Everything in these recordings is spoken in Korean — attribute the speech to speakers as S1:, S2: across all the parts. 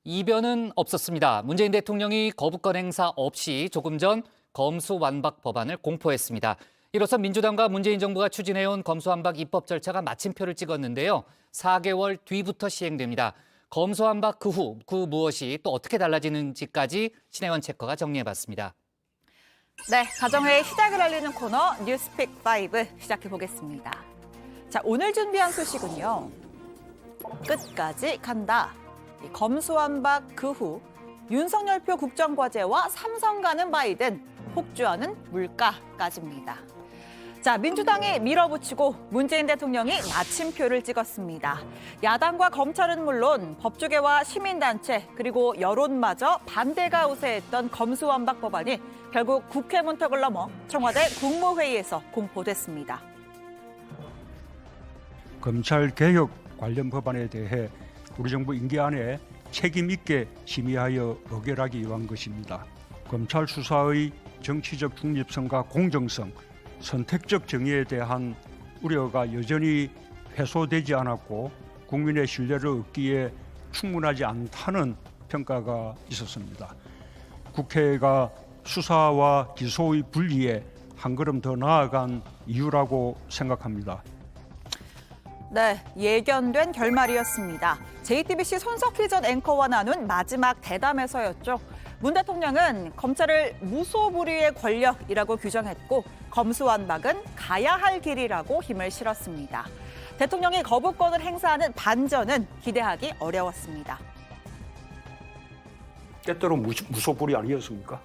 S1: 이변은 없었습니다. 문재인 대통령이 거부권 행사 없이 조금 전 검수완박 법안을 공포했습니다. 이로써 민주당과 문재인 정부가 추진해온 검수완박 입법 절차가 마침표를 찍었는데요. 4개월 뒤부터 시행됩니다. 검수완박 그 후 무엇이 또 어떻게 달라지는지까지 신혜원 체커가 정리해봤습니다.
S2: 네, 가정회의 시작을 알리는 코너 뉴스픽 5 시작해보겠습니다. 자, 오늘 준비한 소식은요. 끝까지 간다. 검수완박 그 후 윤석열표 국정과제와 삼성 가는 바이든, 폭주하는 물가까지입니다. 자, 민주당이 밀어붙이고 문재인 대통령이 마침표를 찍었습니다. 야당과 검찰은 물론 법조계와 시민단체 그리고 여론마저 반대가 우세했던 검수완박 법안이 결국 국회 문턱을 넘어 청와대 국무회의에서 공포됐습니다.
S3: 검찰개혁 관련 법안에 대해 우리 정부 임기 안에 책임 있게 심의하여 의결하기 위한 것입니다. 검찰 수사의 정치적 중립성과 공정성, 선택적 정의에 대한 우려가 여전히 해소되지 않았고 국민의 신뢰를 얻기에 충분하지 않다는 평가가 있었습니다. 국회가 수사와 기소의 분리에 한 걸음 더 나아간 이유라고 생각합니다.
S2: 네, 예견된 결말이었습니다. JTBC 손석희 전 앵커와 나눈 마지막 대담에서였죠. 문 대통령은 검찰을 무소불위의 권력이라고 규정했고 검수완박은 가야 할 길이라고 힘을 실었습니다. 대통령이 거부권을 행사하는 반전은 기대하기 어려웠습니다.
S3: 때때로 무소불위 아니었습니까?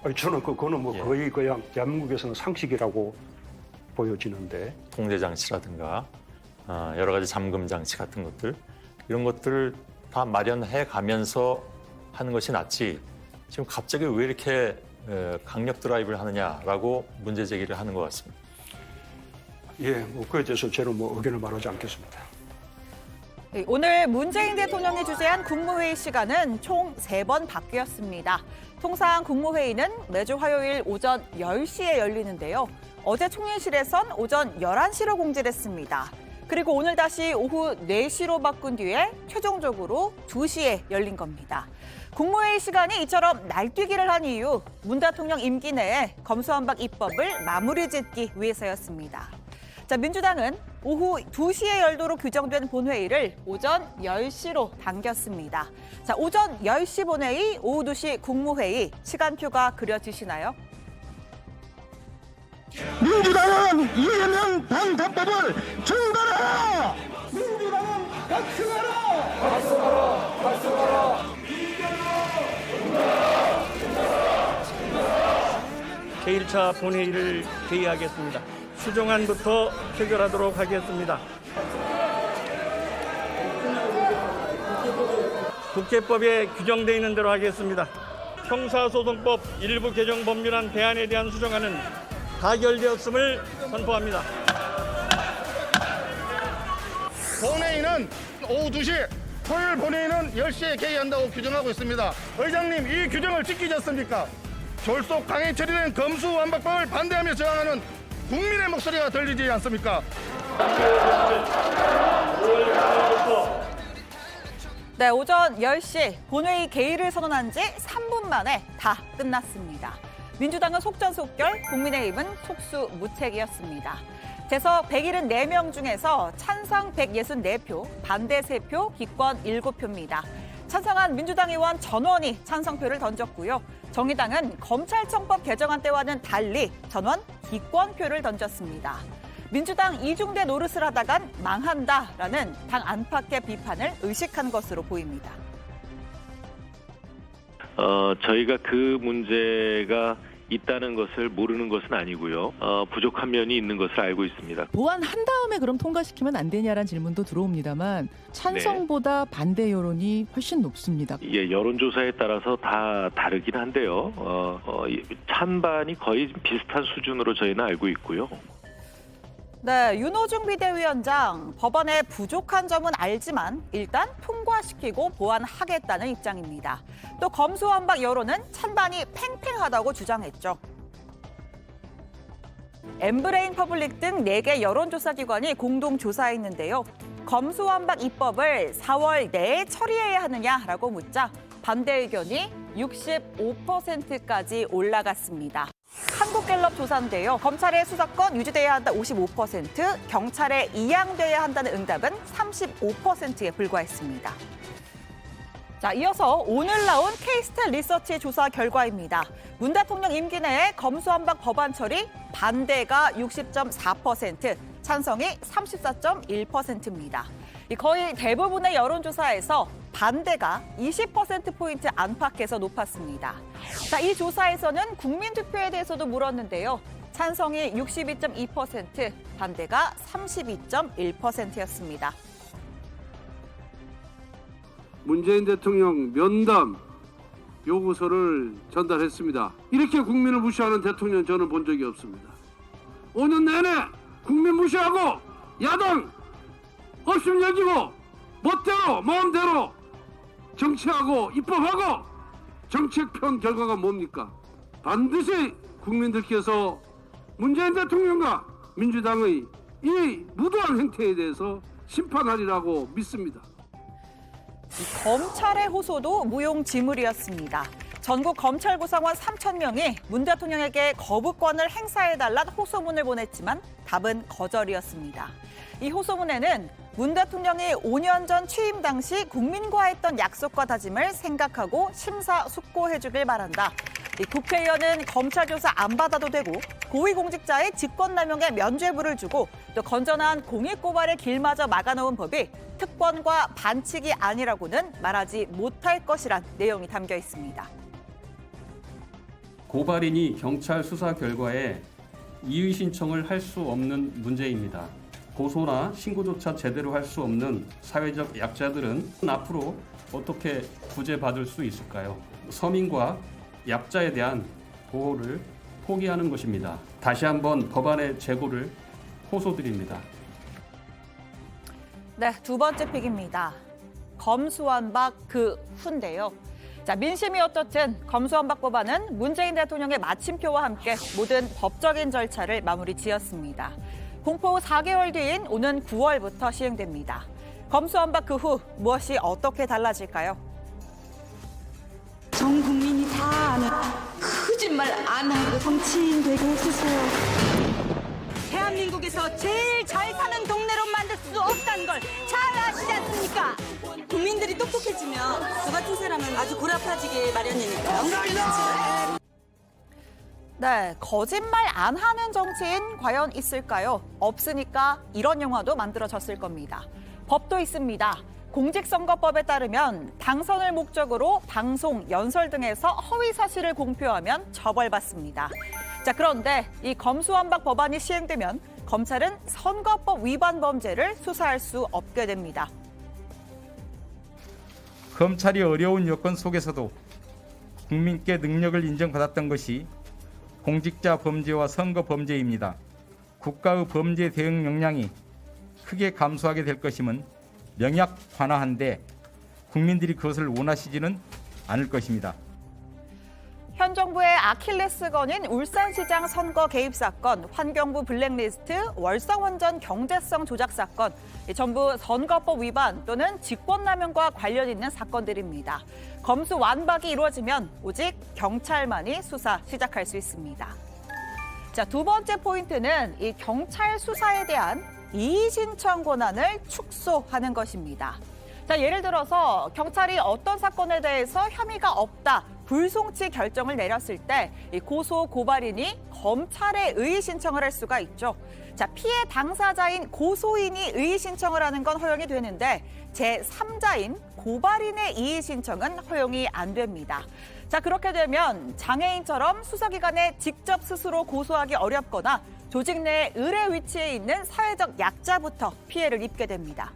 S3: 아니, 저는 그거는 거의 그냥 대한민국에서는 상식이라고 보여지는데.
S4: 통제 장치라든가 여러 가지 잠금 장치 같은 것들 이런 것들을 다 마련해 가면서 하는 것이 낫지 지금 갑자기 왜 이렇게 강력 드라이브를 하느냐라고 문제 제기를 하는 것 같습니다.
S3: 예, 그에 대해서 저는 의견을 말하지 않겠습니다.
S2: 오늘 문재인 대통령이 주재한 국무회의 시간은 총 3번 바뀌었습니다. 통상 국무회의는 매주 화요일 오전 10시에 열리는데요. 어제 총회실에선 오전 11시로 공지를 했습니다. 그리고 오늘 다시 오후 4시로 바꾼 뒤에 최종적으로 2시에 열린 겁니다. 국무회의 시간이 이처럼 날뛰기를 한 이유, 문 대통령 임기 내에 검수완박 입법을 마무리 짓기 위해서였습니다. 자, 민주당은 오후 2시에 열도록 규정된 본회의를 오전 10시로 당겼습니다. 자, 오전 10시 본회의, 오후 2시 국무회의, 시간표가 그려지시나요?
S5: 민주당은 이재명 방탄법을 중단하라! 민주당은 각성하라! 각성하라! 각성하라! 제1차 본회의를 개의하겠습니다. 수정안부터 표결하도록 하겠습니다. 국회법에 규정되어 있는 대로 하겠습니다. 형사소송법 일부 개정 법률안 대안에 대한 수정안은 가결되었음을 선포합니다.
S6: 본회의는 오후 2시, 토요일 본회의는 10시에 개의한다고 규정하고 있습니다. 의장님, 이 규정을 지키셨습니까? 졸속 강행 처리된 검수완박법을 반대하며 저항하는 국민의 목소리가 들리지 않습니까?
S2: 네, 오전 10시 본회의 개의를 선언한 지 3분 만에 다 끝났습니다. 민주당은 속전속결, 국민의힘은 속수무책이었습니다. 재석 174명 중에서 찬성 164표, 반대 3표, 기권 7표입니다. 찬성한 민주당 의원 전원이 찬성표를 던졌고요. 정의당은 검찰청법 개정안 때와는 달리 전원 기권표를 던졌습니다. 민주당 이중대 노릇을 하다간 망한다라는 당 안팎의 비판을 의식한 것으로 보입니다.
S7: 저희가 그 문제가 있다는 것을 모르는 것은 아니고요. 부족한 면이 있는 것을 알고 있습니다.
S8: 보완한 다음에 그럼 통과시키면 안 되냐라는 질문도 들어옵니다만 찬성보다 반대 여론이 훨씬 높습니다.
S7: 예, 여론조사에 따라서 다 다르긴 한데요. 찬반이 거의 비슷한 수준으로 저희는 알고 있고요.
S2: 네, 윤호중 비대위원장, 법안에 부족한 점은 알지만 일단 통과시키고 보완하겠다는 입장입니다. 또 검수완박 여론은 찬반이 팽팽하다고 주장했죠. 엠브레인 퍼블릭 등 4개 여론조사기관이 공동 조사했는데요. 검수완박 입법을 4월 내에 처리해야 하느냐라고 묻자 반대 의견이 65%까지 올라갔습니다. 한국갤럽 조사인데요. 검찰의 수사권 유지돼야 한다 55%, 경찰에 이양돼야 한다는 응답은 35%에 불과했습니다. 자, 이어서 오늘 나온 K스tat 리서치 조사 결과입니다. 문 대통령 임기 내에 검수완박 법안 처리 반대가 60.4%, 찬성이 34.1%입니다. 거의 대부분의 여론조사에서 반대가 20%포인트 안팎에서 높았습니다. 자, 이 조사에서는 국민투표에 대해서도 물었는데요. 찬성이 62.2%, 반대가 32.1%였습니다.
S9: 문재인 대통령 면담 요구서를 전달했습니다. 이렇게 국민을 무시하는 대통령 저는 본 적이 없습니다. 5년 내내 국민 무시하고 야당 없음 여기고 멋대로 마음대로 정치하고 입법하고 정책 편 결과가 뭡니까? 반드시 국민들께서 문재인 대통령과 민주당의 이 무도한 행태에 대해서 심판하리라고 믿습니다.
S2: 검찰의 호소도 무용지물이었습니다. 전국 검찰 구성원 3,000명이 문 대통령에게 거부권을 행사해달란 호소문을 보냈지만 답은 거절이었습니다. 이 호소문에는 문 대통령이 5년 전 취임 당시 국민과 했던 약속과 다짐을 생각하고 심사숙고해주길 바란다. 국회의원은 검찰 조사 안 받아도 되고 고위공직자의 직권남용에 면죄부를 주고 또 건전한 공익고발의 길마저 막아놓은 법이 특권과 반칙이 아니라고는 말하지 못할 것이란 내용이 담겨 있습니다.
S10: 고발인이 경찰 수사 결과에 이의 신청을 할 수 없는 문제입니다. 고소나 신고조차 제대로 할 수 없는 사회적 약자들은 앞으로 어떻게 구제받을 수 있을까요? 서민과 약자에 대한 보호를 포기하는 것입니다. 다시 한번 법안의 재고를 호소드립니다.
S2: 네, 두 번째 픽입니다. 검수완박 그 후인데요. 자, 민심이 어떻든 검수완박 법안은 문재인 대통령의 마침표와 함께 모든 법적인 절차를 마무리 지었습니다. 공포 후 4개월 뒤인 오는 9월부터 시행됩니다. 검수완박 그 후 무엇이 어떻게 달라질까요?
S11: 전 국민이 다 아는 거짓말 안 하고 정치인 되게 해주세요. 대한민국에서 제일 잘 사는 동네로 만들 수 없다는 걸 잘 아시지 않습니까? 국민들이 똑똑해지면 저 같은 사람은 아주 고라파지게 마련이니까요.
S2: 네, 거짓말 안 하는 정치인 과연 있을까요? 없으니까 이런 영화도 만들어졌을 겁니다. 법도 있습니다. 공직선거법에 따르면 당선을 목적으로 방송, 연설 등에서 허위 사실을 공표하면 처벌받습니다. 자, 그런데 이 검수완박 법안이 시행되면 검찰은 선거법 위반 범죄를 수사할 수 없게 됩니다.
S12: 검찰이 어려운 여건 속에서도 국민께 능력을 인정받았던 것이 공직자 범죄와 선거 범죄입니다. 국가의 범죄 대응 역량이 크게 감소하게 될 것임은 명약관화한데 국민들이 그것을 원하시지는 않을 것입니다.
S2: 현 정부의 아킬레스건인 울산시장 선거 개입 사건, 환경부 블랙리스트, 월성원전 경제성 조작 사건, 전부 선거법 위반 또는 직권남용과 관련 있는 사건들입니다. 검수 완박이 이루어지면 오직 경찰만이 수사 시작할 수 있습니다. 자, 두 번째 포인트는 이 경찰 수사에 대한 이의 신청 권한을 축소하는 것입니다. 자, 예를 들어서 경찰이 어떤 사건에 대해서 혐의가 없다, 불송치 결정을 내렸을 때 이 고소 고발인이 검찰에 의의 신청을 할 수가 있죠. 자, 피해 당사자인 고소인이 의의 신청을 하는 건 허용이 되는데 제3자인 고발인의 이의 신청은 허용이 안 됩니다. 자, 그렇게 되면 장애인처럼 수사기관에 직접 스스로 고소하기 어렵거나 조직 내 의뢰 위치에 있는 사회적 약자부터 피해를 입게 됩니다.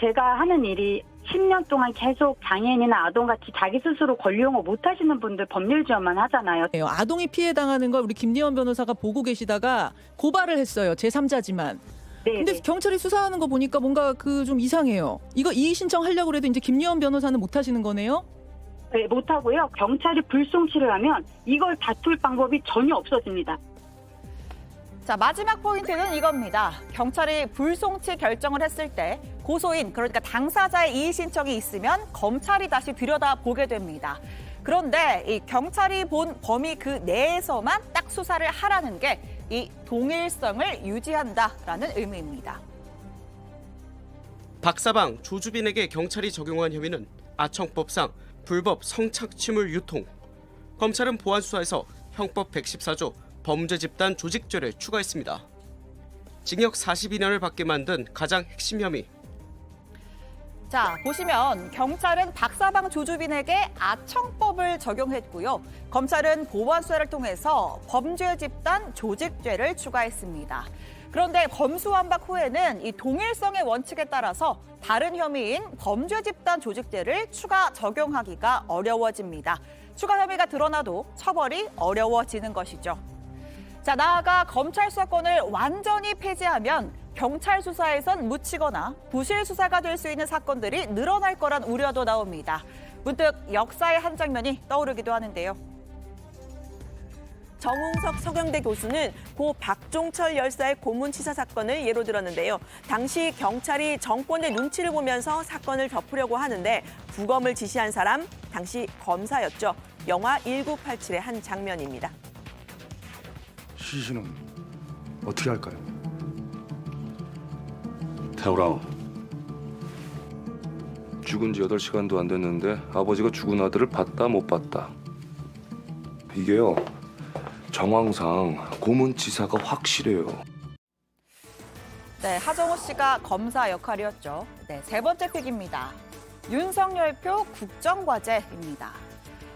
S13: 제가 하는 일이 10년 동안 계속 장애인이나 아동같이 자기 스스로 권리용어 못하시는 분들 법률 지원만 하잖아요.
S8: 아동이 피해당하는 걸 우리 김리원 변호사가 보고 계시다가 고발을 했어요. 제3자지만.
S13: 네.
S8: 근데 경찰이 수사하는 거 보니까 뭔가 그 좀 이상해요. 이거 이의 신청하려고 해도 이제 김리원 변호사는 못 하시는 거네요?
S13: 못하고요. 경찰이 불송치를 하면 이걸 다툴 방법이 전혀 없어집니다.
S2: 자, 마지막 포인트는 이겁니다. 경찰이 불송치 결정을 했을 때 고소인, 그러니까 당사자의 이의 신청이 있으면 검찰이 다시 들여다보게 됩니다. 그런데 이 경찰이 본 범위 그 내에서만 딱 수사를 하라는 게 이 동일성을 유지한다라는 의미입니다.
S14: 박사방 조주빈에게 경찰이 적용한 혐의는 아청법상 불법 성착취물 유통. 검찰은 보안 수사에서 형법 114조 범죄 집단 조직죄를 추가했습니다. 징역 42년을 받게 만든 가장 핵심 혐의.
S2: 자, 보시면 경찰은 박사방 조주빈에게 아청법을 적용했고요. 검찰은 보안 수사를 통해서 범죄 집단 조직죄를 추가했습니다. 그런데 검수완박 후에는 이 동일성의 원칙에 따라서 다른 혐의인 범죄 집단 조직죄를 추가 적용하기가 어려워집니다. 추가 혐의가 드러나도 처벌이 어려워지는 것이죠. 자, 나아가 검찰 수사권을 완전히 폐지하면 경찰 수사에선 묻히거나 부실 수사가 될 수 있는 사건들이 늘어날 거란 우려도 나옵니다. 문득 역사의 한 장면이 떠오르기도 하는데요.
S15: 정웅석 서경대 교수는 고 박종철 열사의 고문치사 사건을 예로 들었는데요. 당시 경찰이 정권의 눈치를 보면서 사건을 덮으려고 하는데 부검을 지시한 사람, 당시 검사였죠. 영화 1987의 한 장면입니다.
S3: 시 씨는 어떻게 할까요?
S16: 태우라. 죽은 지 8시간도 안 됐는데 아버지가 죽은 아들을 봤다 못 봤다. 이게요. 정황상 고문치사가 확실해요.
S2: 네, 하정우 씨가 검사 역할이었죠. 네, 세 번째 픽입니다. 윤석열표 국정과제입니다.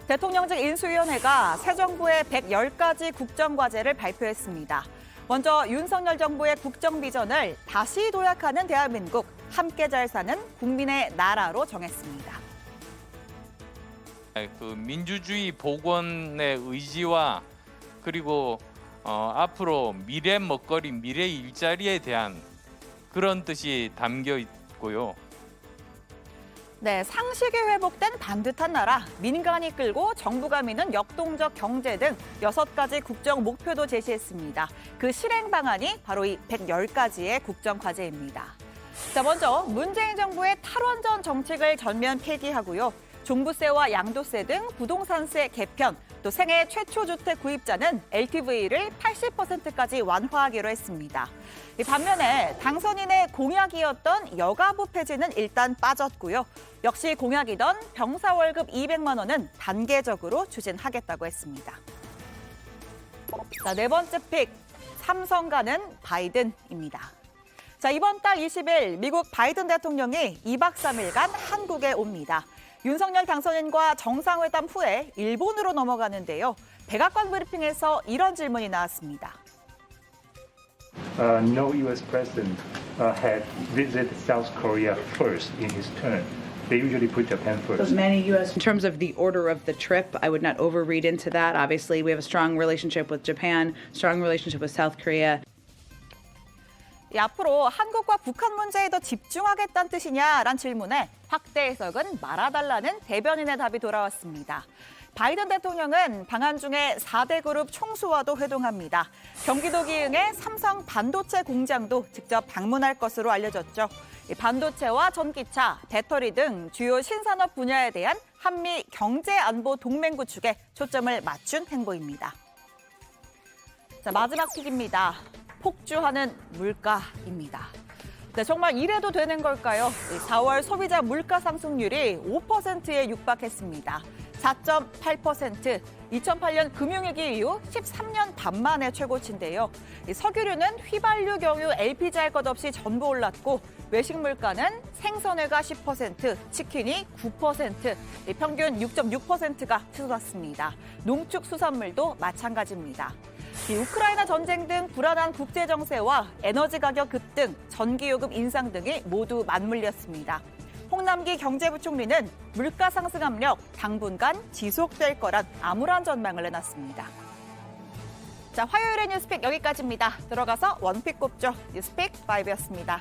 S2: 대통령직 인수위원회가 새 정부의 110가지 국정과제를 발표했습니다. 먼저 윤석열 정부의 국정 비전을 다시 도약하는 대한민국, 함께 잘 사는 국민의 나라로 정했습니다.
S17: 그 민주주의 복원의 의지와 그리고 앞으로 미래 먹거리, 미래 일자리에 대한 그런 뜻이 담겨 있고요.
S2: 네, 상식이 회복된 반듯한 나라, 민간이 끌고 정부가 미는 역동적 경제 등 6가지 국정 목표도 제시했습니다. 그 실행 방안이 바로 이 110가지의 국정 과제입니다. 자, 먼저 문재인 정부의 탈원전 정책을 전면 폐기하고요. 종부세와 양도세 등 부동산세 개편, 또 생애 최초 주택 구입자는 LTV를 80%까지 완화하기로 했습니다. 반면에 당선인의 공약이었던 여가부 폐지는 일단 빠졌고요. 역시 공약이던 병사 월급 200만 원은 단계적으로 추진하겠다고 했습니다. 자, 네 번째 픽, 삼성과는 바이든입니다. 자, 이번 달 20일 미국 바이든 대통령이 2박 3일간 한국에 옵니다. 윤석열 당선인과 정상회담 후에 일본으로 넘어가는데요. 백악관 브리핑에서 이런 질문이 나왔습니다.
S18: No U.S. president had visited South Korea first in his term. They usually put Japan first.
S19: Many U.S. In terms of the order of the trip, I would not overread into that. Obviously, we have a strong relationship with Japan, strong relationship with South Korea.
S2: 앞으로 한국과 북한 문제에 더 집중하겠다는 뜻이냐란 질문에 확대 해석은 말아달라는 대변인의 답이 돌아왔습니다. 바이든 대통령은 방한 중에 4대 그룹 총수와도 회동합니다. 경기도 기흥의 삼성 반도체 공장도 직접 방문할 것으로 알려졌죠. 반도체와 전기차, 배터리 등 주요 신산업 분야에 대한 한미 경제 안보 동맹 구축에 초점을 맞춘 행보입니다. 자, 마지막 픽입니다. 폭주하는 물가입니다. 네, 정말 이래도 되는 걸까요? 4월 소비자 물가 상승률이 5%에 육박했습니다. 4.8%, 2008년 금융위기 이후 13년 반 만의 최고치인데요. 석유류는 휘발유, 경유, LPG 할 것 없이 전부 올랐고 외식 물가는 생선회가 10%, 치킨이 9%, 평균 6.6%가 치솟았습니다. 농축수산물도 마찬가지입니다. 우크라이나 전쟁 등 불안한 국제 정세와 에너지 가격 급등, 전기요금 인상 등이 모두 맞물렸습니다. 홍남기 경제부총리는 물가 상승 압력 당분간 지속될 거란 암울한 전망을 내놨습니다. 자, 화요일의 뉴스픽 여기까지입니다. 들어가서 원픽 꼽죠. 뉴스픽 5였습니다.